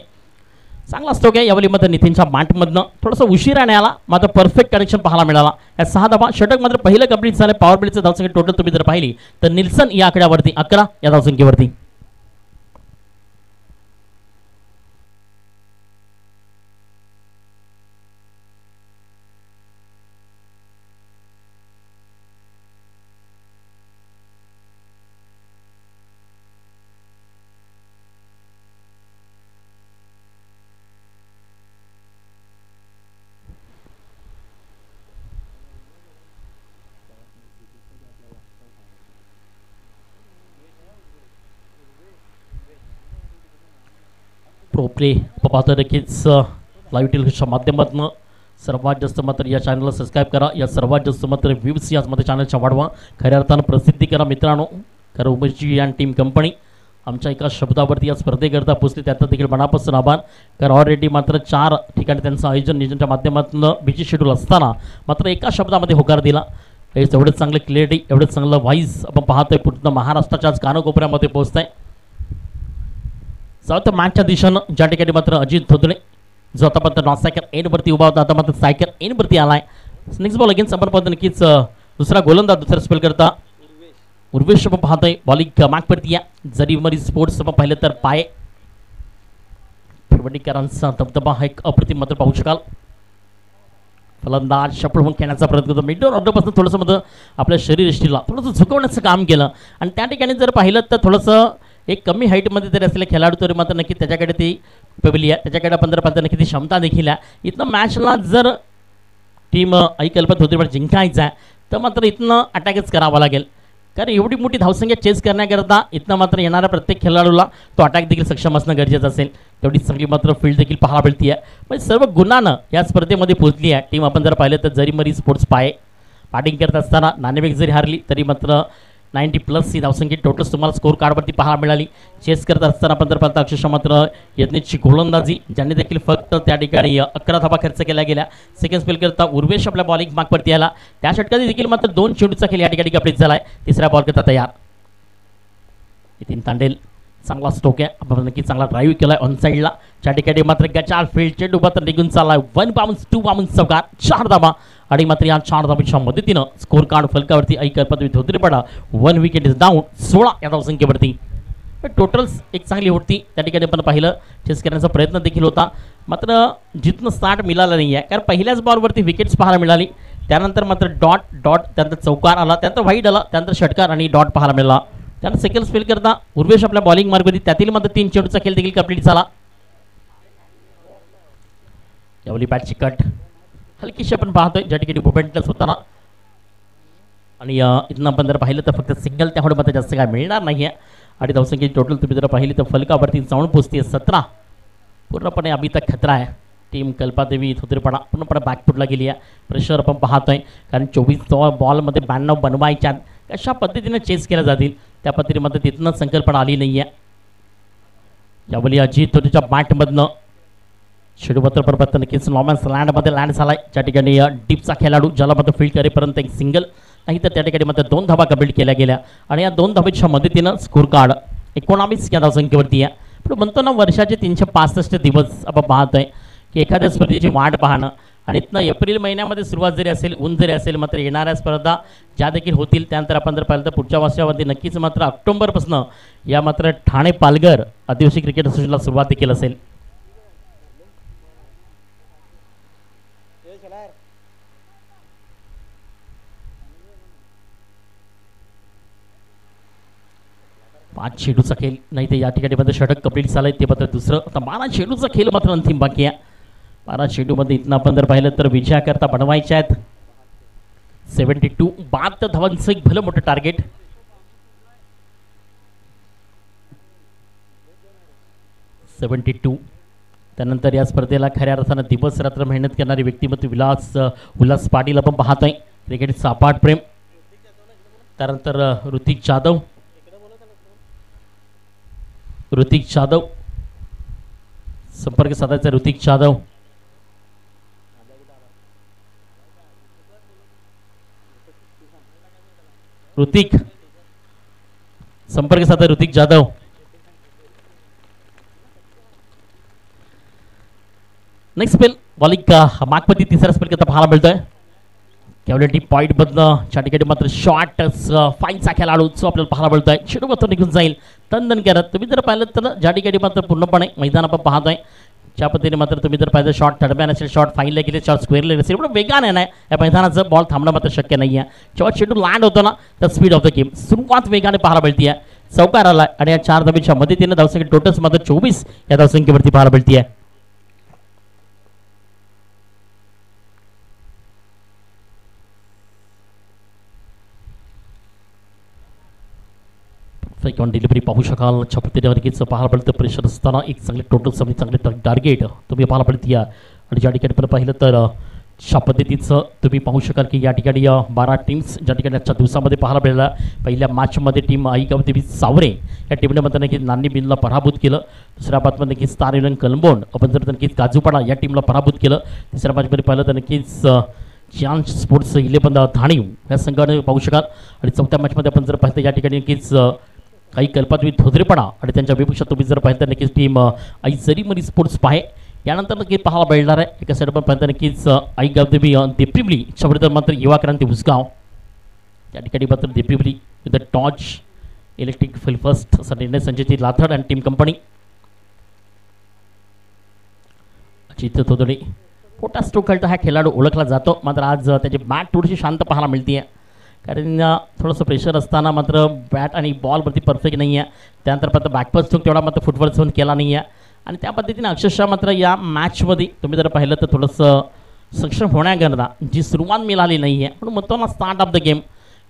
चांगला स्ट्रोक आहे यावेळी मात्र नितीनच्या बॅटमधनं थोडंसं उशिराने आला मात्र परफेक्ट कनेक्शन पाहायला मिळाला. या 6 धावा षटक मात्र पहिलं कंप्लीट झालं. पॉवर प्लेचं धावसंख्या टोटल तुम्ही जर पाहिली तर निल्सन या आकड्यावरती 11 या धावसंख्येवरती. प्रोप्ले पाहतो नक्कीच लाईव्ह टेलिव्हिजनच्या माध्यमातून सर्वात जास्त मात्र या चॅनलला सबस्क्राईब करा. या सर्वात जास्त मात्र व्ह्यूज यामध्ये चॅनलच्या वाढवा. खऱ्या अर्थानं प्रसिद्धी करा मित्रांनो. कारण उमेशजी आणि टीम कंपनी आमच्या एका शब्दावरती या स्पर्धेकरता पोचली त्याचा देखील मनापासून आभार. कारण ऑलरेडी मात्र 4 ठिकाणी त्यांचं आयोजन नियोजनच्या माध्यमातून बिझी शेड्यूल असताना मात्र एका शब्दामध्ये होकार दिला. एवढंच चांगलं क्लिअरिटी, एवढंच चांगलं व्हॉइस आपण पाहतोय पूर्ण महाराष्ट्राच्या आज कानाकोपऱ्यामध्ये पोहोचत आहे. जाऊ तर मॅचच्या दिशेनं ज्या ठिकाणी मात्र अजित धोदळे जो आता मात्र नॉन सायकल एनवरती उभा होता आता मात्र सायकल एनवरती आलाय. नेक्स्ट बॉल अगेन्स्ट आपण पाहतो नक्कीच दुसरा गोलंदाज दुसरा स्पेल करता उर्वेश आपण पाहतोय बॉलिंग मागपडती आहे जरीमरी स्पोर्ट्स आपण पाहिलं तर पाय भिवंडीकरांचा दबदबा हा एक अप्रतिम मात्र पाहू शकाल. फलंदाज शपल म्हणून खेळण्याचा प्रयत्न करतो. मिडल ऑर्डरपासून थोडंसं मध्ये आपल्या शरीरयष्टीला थोडंसं झुकवण्याचं काम केलं आणि त्या ठिकाणी जर पाहिलं तर थोडंसं एक कमी हाईटमध्ये जरी असलेला खेळाडू तरी मात्र नक्की त्याच्याकडे ती पेबली आहे, त्याच्याकडे 15-15 नक्की ती क्षमता देखील आहे. इथनं मॅचला जर टीम ऐकल्पत होती पण जिंकायचं आहे तर मात्र इथनं अटॅकच करावा लागेल, कारण एवढी मोठी धावसंख्या चेस करण्याकरता इथनं मात्र येणाऱ्या प्रत्येक खेळाडूला तो अटॅक देखील सक्षम असणं गरजेचं असेल. तेवढी चांगली मात्र फील्ड देखील पाहायला मिळते आहे. म्हणजे सर्व गुणानं या स्पर्धेमध्ये पोहोचली आहे टीम. आपण जर पाहिलं तर जरीमरी स्पोर्ट्स पाय बॅटिंग करत असताना नाणेफेक जरी हारली तरी मात्र 90+ ही धावसंख्या टोटल तुम्हाला स्कोर कार्डवरती पाहायला मिळाली. चेस करत असताना आपण जर पाहता अक्षरशः मात्र यत्नेशची गोलंदाजी ज्यांनी देखील फक्त त्या ठिकाणी 11 धावा खर्च केल्या गेल्या. सेकंड स्पेल करता उर्वेश आपल्या बॉलिंग मागपडती आला. त्या षटकात देखील मात्र 2 चेंडूचा खेळ या ठिकाणी कंप्लीट झाला आहे. तिसरा बॉल करता तयार नितीन तांडेल. चांगला स्ट्रोक आहे, आपण नक्की चांगला ड्राईव्ह केला आहे ऑन साईडला. त्या ठिकाणी मात्र गचाल फील्ड चेंडू मात्र निघून चालला आहे. 1 बाउन्स 2 बाउन्स चौकार 4 धावा आणि मात्र या 4 धावांच्या मदतीनं स्कोर कार्ड फलकावरती ऐकल्पत धोत्रेपडा 1 विकेट इज डाऊन 16 या धावसंख्येवरती. टोटल्स एक चांगली होती त्या ठिकाणी आपण पाहिलं. चेस करण्याचा प्रयत्न देखील होता मात्र जिथनं स्टार्ट मिळाला नाही आहे, कारण पहिल्याच बॉलवरती विकेट्स पाहायला मिळाली. त्यानंतर मात्र डॉट त्यानंतर चौकार आला, त्यानंतर वाईड आला, त्यानंतर षटकार आणि डॉट पाहायला मिळाला. त्यानंतर सेकंड स्पेल करता उर्वेश आपल्या बॉलिंग मार्गवरती त्यातील मात्र 3 चेंडूचा खेळ देखील कंप्लीट झाला. यावली बॅटची कट हलकीशी आपण पाहतोय ज्या ठिकाणी मोमेंटलेस होताना आणि इथनं आपण जर पाहिलं तर फक्त सिंगल त्यामुळे मात्र जास्त काय मिळणार नाही आहे. आणि धावसंख्या टोटल तुम्ही जर पाहिली तर फलकावरती जाऊन पोचते 17. पूर्णपणे अभी तक खतरा आहे. टीम कल्पादेवी थोत्रेपडा पूर्णपणे बॅकफुटला गेली आहे. प्रेशर आपण पाहतोय कारण 24 बॉलमध्ये 92 बनवायच्या कशा पद्धतीने चेस केल्या जातील त्या पद्धतीमध्ये तिथनं संकल्पना आली नाही आहे. यावेळी अजित तुझ्या बॅटमधनं शेडूपत्र पर्वत नक्कीच नॉमॅन्स लँडमध्ये लँड झाला आहे. ज्या ठिकाणी डीपचा खेळाडू ज्याला मात्र फील्ड करेपर्यंत एक सिंगल नाही तर त्या ठिकाणी मात्र 2 धावा कंप्लीट केल्या गेल्या आणि या 2 धावेच्या मदतीनं स्कोर कार्ड 19 या धावसंख्येवरती आहे. पण म्हणतो ना वर्षाचे 365 दिवस आपण पाहतोय की एखाद्या स्पर्धेची वाट पाहणं आणि इथनं एप्रिल महिन्यामध्ये सुरुवात जरी असेल ऊन जरी असेल मात्र येणाऱ्या स्पर्धा ज्या देखील होतील त्यानंतर आपण जर पाहिलं तर पुढच्या वर्षामध्ये नक्कीच मात्र ऑक्टोबरपासून या मात्र ठाणे पालघर आदिवासी क्रिकेट असोसिएशनला सुरुवात देखील असेल. पाच चेंडूचा खेळ नाही ते या ठिकाणी मात्र षटक कंप्लीट झालंय ते मात्र दुसरं. आता 12 चेंडूचा खेळ मात्र अंतिम बाकी आहे. 12 चेंडूमध्ये इथनं आपण जर पाहिलं तर विजयाकरता बनवायचे आहेत 72 72 धावांचं एक भलं मोठं टार्गेट. त्यानंतर या स्पर्धेला खऱ्या अर्थानं दिवस रात्र मेहनत करणारी व्यक्तिमत्व उल्हास पाटील आपण पाहतोय. क्रिकेटचा अपाट प्रेम. त्यानंतर ऋतिक जाधव संपर्क साधायचा. ऋतिक जाधव संपर्क साधा Hrithik Jadhav. Next spell bowling मागपती तिसरा स्पेल करता पाहायला मिळतोय. कॅव्हलिटी पॉईंट मधनं त्या ठिकाणी मात्र शॉर्ट फाईनचा खेळाडू आपल्याला पाहायला मिळतोय. चेंडू मात्र निघून जाईल तंदन करत. तुम्ही जर पाहिलं तर ज्या ठिकाणी मात्र पूर्णपणे मैदान आपण पाहतोय ज्या पद्धतीने मात्र तुम्ही जर पाहिलं शॉर्ट थर्डमॅन असेल, शॉर्ट फाईनला गेले, शॉर्ट स्क्वेअरला असेल, एवढं वेगाने नाही या मैदानाचं बॉल थांबणं मात्र शक्य नाही आहे. जेव्हा चेंडू लँड होतो ना तर स्पीड ऑफ द गेम सुरुवात वेगाने पाहायला मिळते आहे. चौकार आला आणि या 4 धावेच्या मदतीने धावसंख्या टोटल्स मात्र 24 या धावसंख्येवरती पाहायला मिळते आहे. डिलिव्हरी पाहू शकाल छपत्तीवरकीचं पाहायला पडतं. प्रेशर असताना एक चांगले टोटल सगळी चांगले टार्गेट तुम्ही पाहायला पडते आहे. आणि ज्या ठिकाणी पण पाहिलं तर अशा पद्धतीचं तुम्ही पाहू शकाल की या ठिकाणी 12 टीम्स ज्या ठिकाणी आजच्या दिवसामध्ये पाहायला मिळाला. पहिल्या मॅचमध्ये टीम आईगावदेवी सावरे या टीमने मात्र नक्कीच नांदी बिनला पराभूत केलं. दुसऱ्या मॅचमध्ये नक्कीच स्टार इलेव्हन कलंबोंड आपण जर नक्कीच काजूपाडा या टीमला पराभूत केलं. तिसऱ्या मॅचमध्ये पाहिलं तर नक्कीच चान्स स्पोर्ट्स 11 धाणीव या संघाने पाहू शकाल. आणि चौथ्या मॅचमध्ये आपण जर पाहिलं या ठिकाणी नक्कीच काही कल्पातवी थोदरेपणा आणि त्यांच्या विपेक्षा तुम्ही जर पाहिलं तर नक्कीच टीम आई जरीमरी स्पोर्ट्स पाहे यानंतर नक्कीच पाहायला मिळणार आहे. एका साईड पण पाहिलं नक्कीच आई गावदेवी देप्रिमली त्याबरोबर मात्र युवा क्रांती उसगाव त्या ठिकाणी मात्र दीपिवली with the torch electric field first असा निर्णय संजय लाथड आणि टीम कंपनी. अजित तोदडे मोठा स्ट्रोक खेळतो हा खेळाडू ओळखला जातो, मात्र आज त्याची बॅट थोडीशी शांत पाहायला मिळते आहे, कारण थोडंसं प्रेशर असताना मात्र बॅट आणि बॉलवरती परफेक्ट नाही आहे. त्यानंतर मात्र बॅकवर्ड स्ट्रोक तेवढा मात्र फुटवर्ड झोन केला नाही आहे आणि त्या पद्धतीने अक्षरशः मात्र या मॅचमध्ये तुम्ही जर पाहिलं तर थोडंसं सक्षम होण्याकरता जी सुरुवात मिळाली नाही आहे, म्हणून म्हणतो ना स्टार्ट ऑफ द गेम.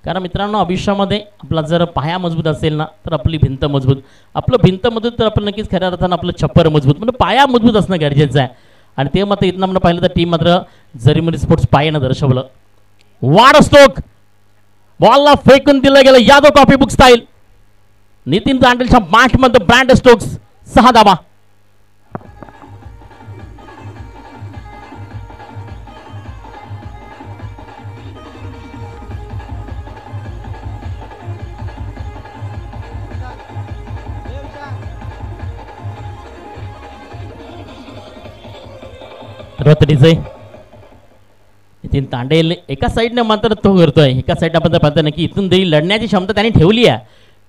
कारण मित्रांनो आयुष्यामध्ये आपला जर पाया मजबूत असेल ना तर आपली भिंत मजबूत, आपलं भिंत मजबूत तर आपण नक्कीच खऱ्या अर्थानं आपलं छप्पर मजबूत, म्हणजे पाया मजबूत असणं गरजेचं आहे. आणि ते मात्र इथनं आपण पाहिलं तर टीम मात्र जरीमरी स्पोर्ट्स पायानं दर्शवलं. वाड स्ट्रोक बॉलला फेकून दिलं गेलं Yadav copy book style. Nitin दांडेलच्या बॅटमध्ये ब्रँड स्टोक्स 6 धावा. नितीन तांडेल एका साईडने मात्र तो करतोय, एका साईड आपण पाहतो ना की इथून तरी लढण्याची क्षमता त्यांनी ठेवली आहे,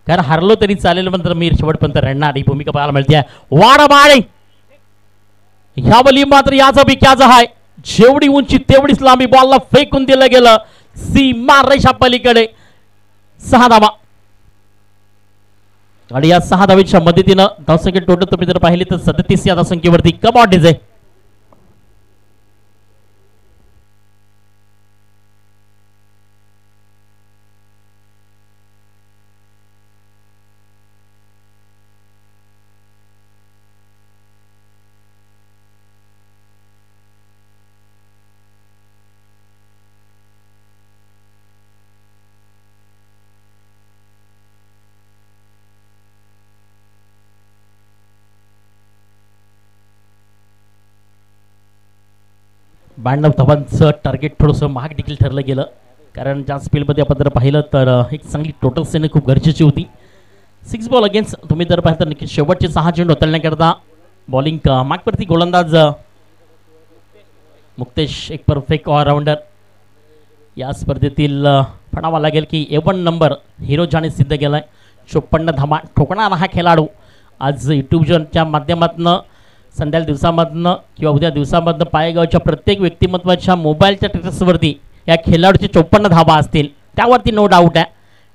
कारण हरलो तरी चालेल मात्र मी शेवटपर्यंत लढणार ही भूमिका पाहायला मिळते. वाडा बाळे ह्या बली मात्र याचा विक्याचा आहे, जेवढी उंची तेवढीच लांबी, बॉलला फेकून दिलं गेलं सीमा रेषा पलीकडे. 6 धावा आणि या 6 धावेच्या मदतीनं धावसंख्या टोटल तुम्ही जर पाहिली तर 37 या धावसंख्येवरती कम डिझे. ब्याण्णव धावांचं टार्गेट थोडंसं महाग देखील ठरलं गेलं, कारण ज्या स्पीडमध्ये आपण जर पाहिलं तर एक चांगली टोटल सेन खूप गरजेची होती. 6 बॉल अगेन्स्ट तुम्ही जर पाहिलं तर नक्की शेवटचे 6 चेंडू उचलण्याकरता बॉलिंग मागवरती गोलंदाज मुक्तेश एक परफेक्ट ऑलराऊंडर. या स्पर्धेतील म्हणावा लागेल की 1 नंबर हिरो ज्याने सिद्ध केला आहे. 54 धावा ठोकणारा हा खेळाडू आज यूट्यूबच्या माध्यमातून संध्याकाळ दिवसामधनं किंवा उद्या दिवसामधनं पायगावच्या प्रत्येक व्यक्तिमत्वाच्या मोबाईलच्या स्टेटसवरती या खेळाडूचे 54 धावा असतील, त्यावरती नो डाऊट आहे,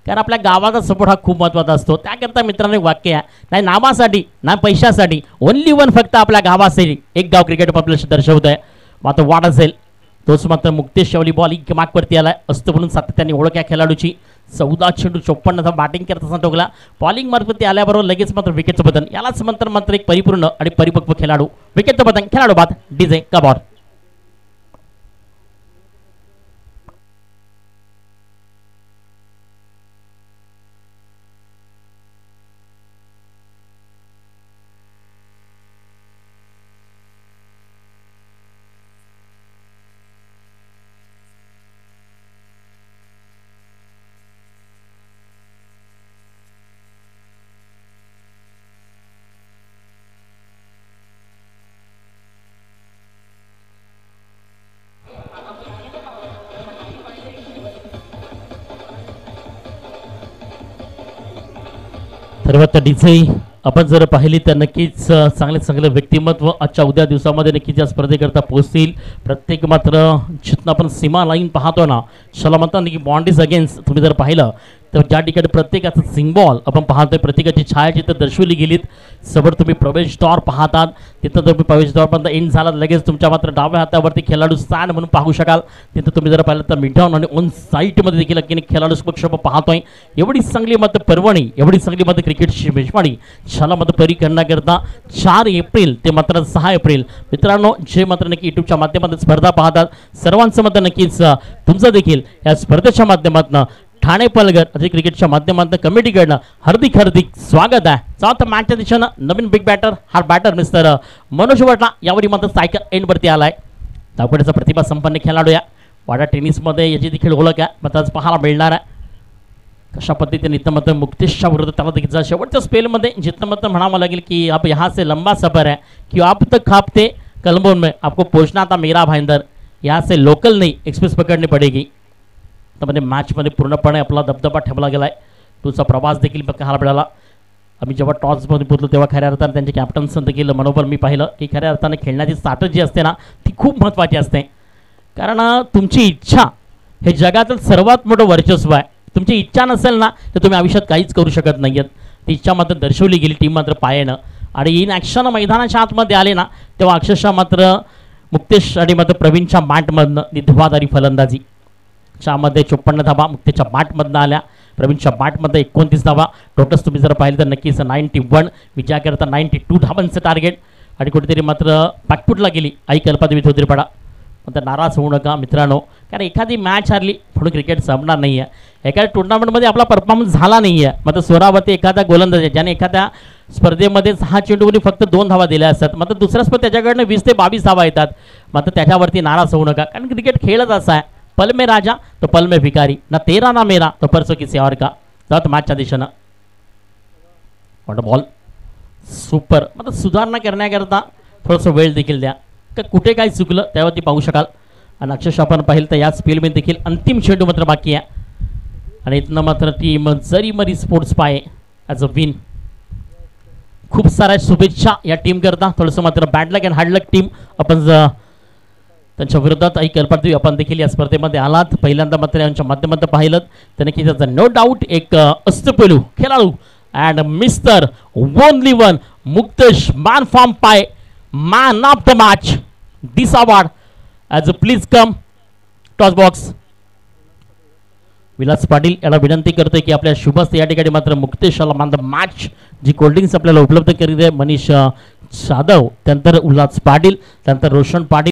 कारण आपल्या गावाचा सपोर्ट हा खूप महत्त्वाचा असतो. त्याकरता मित्रांनो वाक्य आहे, नाही नामासाठी ना पैशासाठी, ओनली वन फक्त आपल्या गावासाठी एक गाव क्रिकेट पॉप्युलेशन दर्शवत आहे. मात्र वाढ असेल तोच मात्र मुक्तेश शेवली बॉलिंग मागवरती आला असतं म्हणून सातत्याने ओळख या खेळाडूची. 14 चेंडू 54 बॅटिंग करत असताना टोकला, बॉलिंग मार्फत आल्याबरोबर लगेच मात्र विकेटचं बदल. यालाच मात्र एक परिपूर्ण आणि परिपक्व खेळाडू. विकेटचं बदल खेळाडू बाद डीजे कबॉर. सर्वात डीजे आपण जर पाहिली तर नक्कीच चांगले व्यक्तिमत्व आजच्या उद्या दिवसामध्ये नक्कीच या स्पर्धेकरता पोहोचतील. प्रत्येक मात्र जिथं आपण सीमा लाईन पाहतो ना, चला म्हणतात की बॉन्डीज अगेन्स्ट तुम्ही जर पाहिलं तर ज्या ठिकाणी प्रत्येकाचं सिम्बॉल आपण पाहतोय, प्रत्येकाची छायाचित्र दर्शवली गेलीत. समोर तुम्ही प्रवेशद्वार पाहतात, तिथं तुम्ही प्रवेशद्वारपर्यंत एंड झाला लगेच तुमच्या मात्र डाव्या हातावरती खेळाडू स्टँड म्हणून पाहू शकाल. तिथं तुम्ही जर पाहिलं तर मिडडाऊन आणि ऑन साईटमध्ये देखील अगदी खेळाडू पक्ष पाहतोय. एवढी चांगली मात्र पर्वणी, एवढी चांगली मात्र क्रिकेटची मेजवानी शाला मात्र परी करण्याकरता 4 एप्रिल ते मात्र 6 एप्रिल मित्रांनो जे मात्र नक्की यूट्यूबच्या माध्यमातून स्पर्धा पाहतात सर्वांचं मात्र नक्कीच तुमचं देखील या स्पर्धेच्या माध्यमातून ठाणे पलघर असे क्रिकेटच्या माध्यमातून कमिटीकडनं हार्दिक स्वागत आहे. चौथा मॅचच्या दिशेनं नवीन बिग बॅटर हा बॅटर मिस्टर मनोज वटला यावरी मात्र सायकल एंडवरती आलाय. धावपट्टीचा प्रतिभा संपन्न खेळाडू या वाडा टेनिसमध्ये याची देखील ओळख आहे, मात्र आज पाहायला मिळणार आहे कशा पद्धतीने इथं मात्र मुक्तेशच्या विरुद्ध त्याला देखील शेवटच्या स्पेलमध्ये जिथं मात्र म्हणावं लागेल की आप यहाँ से लंबा सफर है कि आप तक खापते कलंबोन में आपको पहुंचना था मेरा भाईंदर, यहाँ से लोकल नहीं एक्सप्रेस पकड़नी पड़ेगी. त्यामध्ये मॅचमध्ये पूर्णपणे आपला दबदबा ठेवला गेला आहे. तुझा प्रवास देखील पाहायला मिळाला. आम्ही जेव्हा टॉसमध्ये पोहोचलो तेव्हा खऱ्या अर्थाने त्यांचे कॅप्टन्सन देखील मनोबल मी पाहिलं की खऱ्या अर्थाने खेळण्याची स्ट्रॅटेजी असते ना ती खूप महत्त्वाची असते. कारण तुमची इच्छा हे जगातील सर्वात मोठं वर्चस्व आहे. तुमची इच्छा नसेल ना तर तुम्ही आयुष्यात काहीच करू शकत नाही आहेत. ती इच्छा मात्र दर्शवली गेली टीम मात्र पायानं. आणि इन ॲक्शन मैदानाच्या आतमध्ये आले ना तेव्हा अक्षरशः मात्र मुक्तेश आणि मात्र प्रवीणच्या माठमधनं निधवादारी फलंदाजी च्यामध्ये 54 धावा मुक्तेच्या माठमधनं आल्या. प्रवीणच्या माठमध्ये 29 धावा. टोटल्स तुम्ही जर पाहिलं तर नक्कीच 91 विजयाकरता 92 धावांचं टार्गेट. आणि कुठेतरी मात्र बॅकफुटला गेली आई कल्पादेवी चौधरीपाडा. तर नाराज होऊ नका मित्रांनो, कारण एखादी मॅच हारली म्हणून क्रिकेट संपणार नाही आहे. एखाद्या टुर्नामेंटमध्ये आपला परफॉर्मन्स झाला नाही आहे मात्र स्वरावरती एखादा गोलंदाज आहे ज्याने एखाद्या स्पर्धेमध्ये 6 चेंडूवरून फक्त 2 धावा दिल्या असतात मात्र दुसऱ्या स्पर्धेत त्याच्याकडनं 20 ते 22 धावा येतात. मात्र त्याच्यावरती नाराज होऊ नका, कारण क्रिकेट खेळच असा आहे. पल में राजा तो पल में भिकारी, ना तेरा ना मेरा तो परसों किसी और का. जात मॅचच्या दिशेनं बॉल सुपर. मात्र सुधारणा करण्याकरता थोडंसं वेळ देखील द्या. का कुठे काय चुकलं त्यावरती पाहू शकाल. आणि अक्षरशः आपण पाहिलं तर या स्पेलमध्ये देखील अंतिम चेंडू मात्र बाकी आहे. आणि इथनं मात्र टीम जरीमरी स्पोर्ट्स पाय ॲज अ विन. खूप साऱ्या शुभेच्छा या टीम करता. थोडंसं मात्र bad luck and hard luck team आपण त्यांच्या विरोधात आई कल्पादेवी आपण देखील या स्पर्धेमध्ये आलात. पहिल्यांदा मात्र यांच्या माध्यमातून पाहिलं तर नक्की त्याचा नो डाऊट एक अष्टपैलू खेळाडू and mister only one Muktesh man from पाय man of the match this award as a please come toss box. Vilas Patil याला विनंती करतोय की आपल्या शुभस्थ या ठिकाणी मात्र मुक्तेशाला मान द मॅच जी कोल्ड्रिंक्स आपल्याला उपलब्ध करीत आहे. मनीष जाधव, त्यानंतर उल्हास पाटील, त्यानंतर रोशन पाटील.